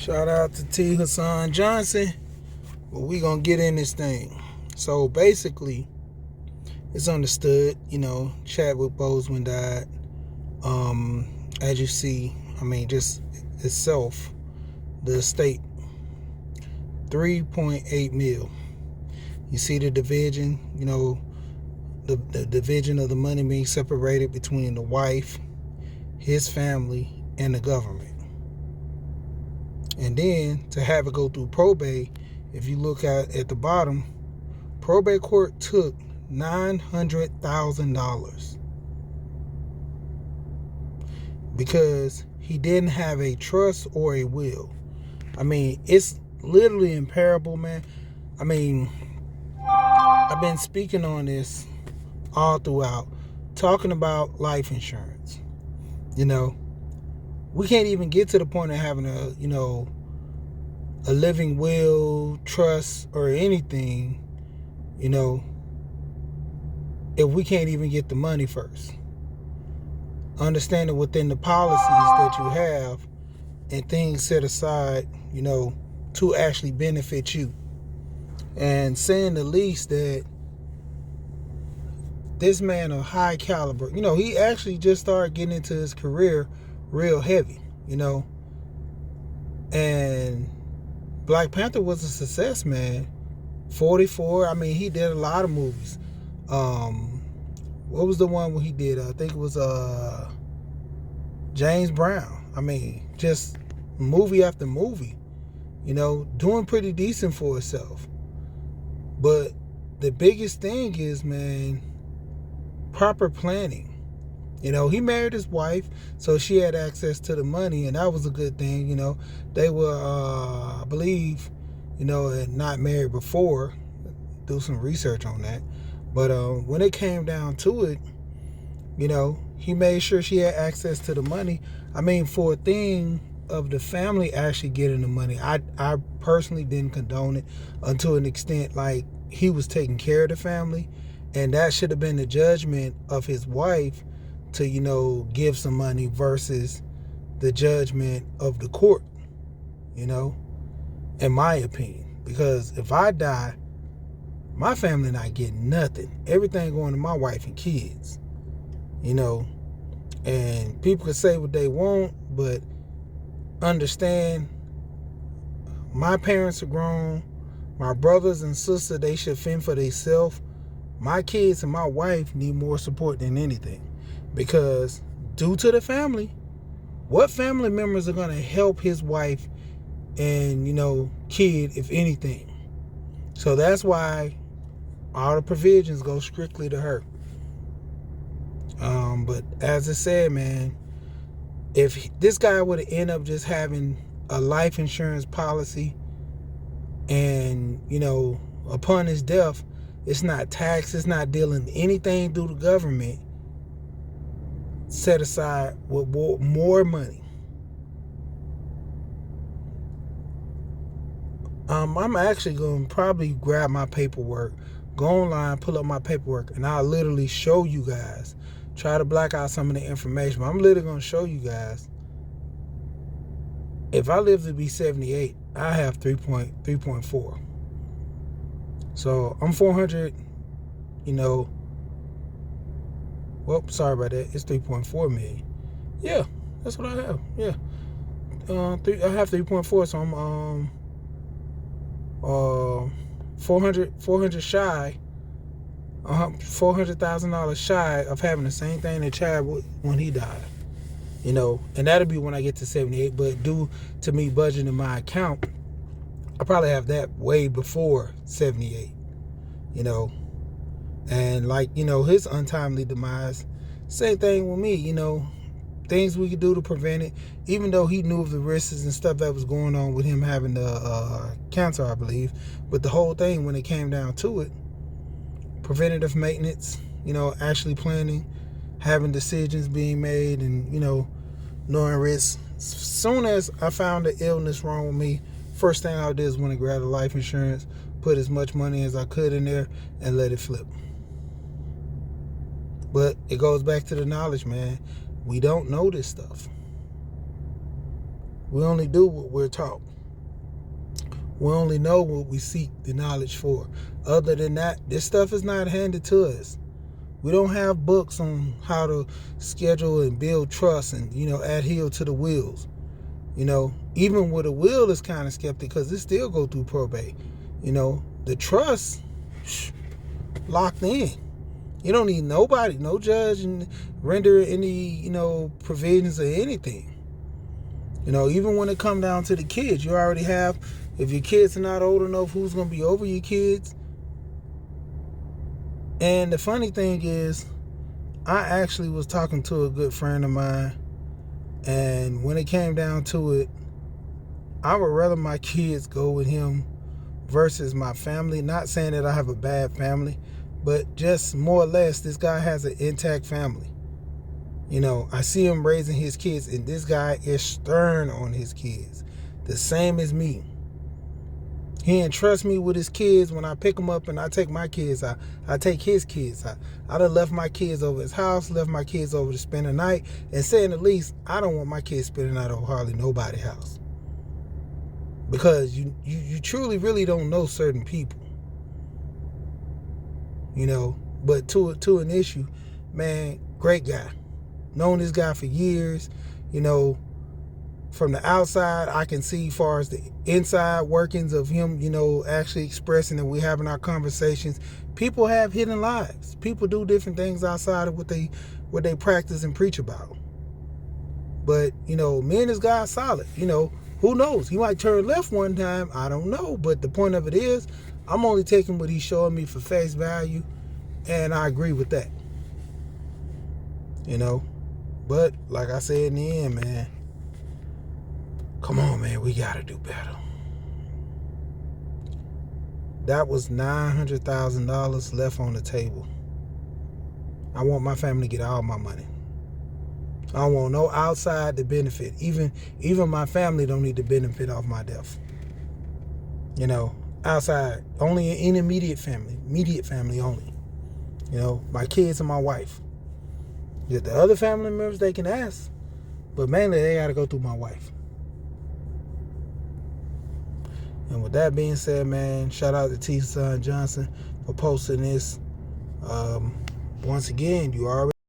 Shout out to T. Hassan Johnson. But we gonna get in this thing. So basically, it's understood, Chadwick Boseman died. As you see, just itself, the estate, 3.8 mil. You see the division, the division of the money being separated between the wife, his family, and the government. And then to have it go through probate, if you look at the bottom, probate court took $900,000 because he didn't have a trust or a will. It's literally imparable, man. I've been speaking on this all throughout, talking about life insurance. We can't even get to the point of having a living will, trust, or anything, if we can't even get the money first. Understanding within the policies that you have and things set aside, to actually benefit you. And saying the least that this man of high caliber, he actually just started getting into his career real heavy, and Black Panther was a success, man. 44, he did a lot of movies. What was the one where he did? I think it was James Brown. Just movie after movie, doing pretty decent for itself. But the biggest thing is, man, proper planning. He married his wife, so she had access to the money, and that was a good thing. They were, I believe, not married before. Do some research on that. But when it came down to it, he made sure she had access to the money. For a thing of the family actually getting the money, I personally didn't condone it until an extent like he was taking care of the family, and that should have been the judgment of his wife to, give some money versus the judgment of the court, in my opinion. Because if I die, my family not getting nothing. Everything going to my wife and kids, and people can say what they want, but understand my parents are grown. My brothers and sisters, they should fend for themselves. My kids and my wife need more support than anything. Because due to the family, what family members are going to help his wife and, kid, if anything? So that's why all the provisions go strictly to her. But as I said, man, if this guy would have ended up just having a life insurance policy and, upon his death, it's not taxed, it's not dealing anything through the government, set aside with more money. I'm actually going to probably grab my paperwork, go online, pull up my paperwork, and I'll literally show you guys. Try to black out some of the information, but I'm literally going to show you guys. If I live to be 78, I have 3.4. So I'm 400, sorry about that. It's 3.4 million. Yeah, that's what I have. Yeah. I have 3.4, so I'm 400 shy, $400,000 shy of having the same thing that Chad when he died. And that'll be when I get to 78. But due to me budgeting my account, I probably have that way before 78. And like, his untimely demise, same thing with me, things we could do to prevent it, even though he knew of the risks and stuff that was going on with him having the cancer, I believe. But the whole thing, when it came down to it, preventative maintenance, actually planning, having decisions being made, and, knowing risks. As soon as I found the illness wrong with me, first thing I did is want to grab the life insurance, put as much money as I could in there, and let it flip. But it goes back to the knowledge, man. We don't know this stuff. We only do what we're taught. We only know what we seek the knowledge for. Other than that, this stuff is not handed to us. We don't have books on how to schedule and build trust and, adhere to the wills. Even with a will is kind of skeptic because it still go through probate. The trust, locked in. You don't need nobody, no judge, and render any, provisions or anything. Even when it come down to the kids, you already have, if your kids are not old enough, who's going to be over your kids? And the funny thing is, I actually was talking to a good friend of mine, and when it came down to it, I would rather my kids go with him versus my family. Not saying that I have a bad family, but just more or less, this guy has an intact family. I see him raising his kids, and this guy is stern on his kids, the same as me. He entrusts me with his kids. When I pick them up and I take my kids, I take his kids. I done left my kids over his house, left my kids over to spend the night, and saying the least, I don't want my kids spending the night over hardly nobody's house. Because you truly really don't know certain people. But to an issue, man, great guy. Known this guy for years. From the outside, I can see far as the inside workings of him, actually expressing that we're having our conversations. People have hidden lives. People do different things outside of what they practice and preach about. But, me and this guy are solid. Who knows? He might turn left one time. I don't know. But the point of it is, I'm only taking what he's showing me for face value. And I agree with that. But like I said in the end, man, come on, man, we got to do better. That was $900,000 left on the table. I want my family to get all my money. I don't want no outside to benefit. Even my family don't need to benefit off my death. Outside, only an immediate family only. My kids and my wife. The other family members, they can ask, but mainly they got to go through my wife. And with that being said, man, shout out to T. Son Johnson for posting this. Once again, you already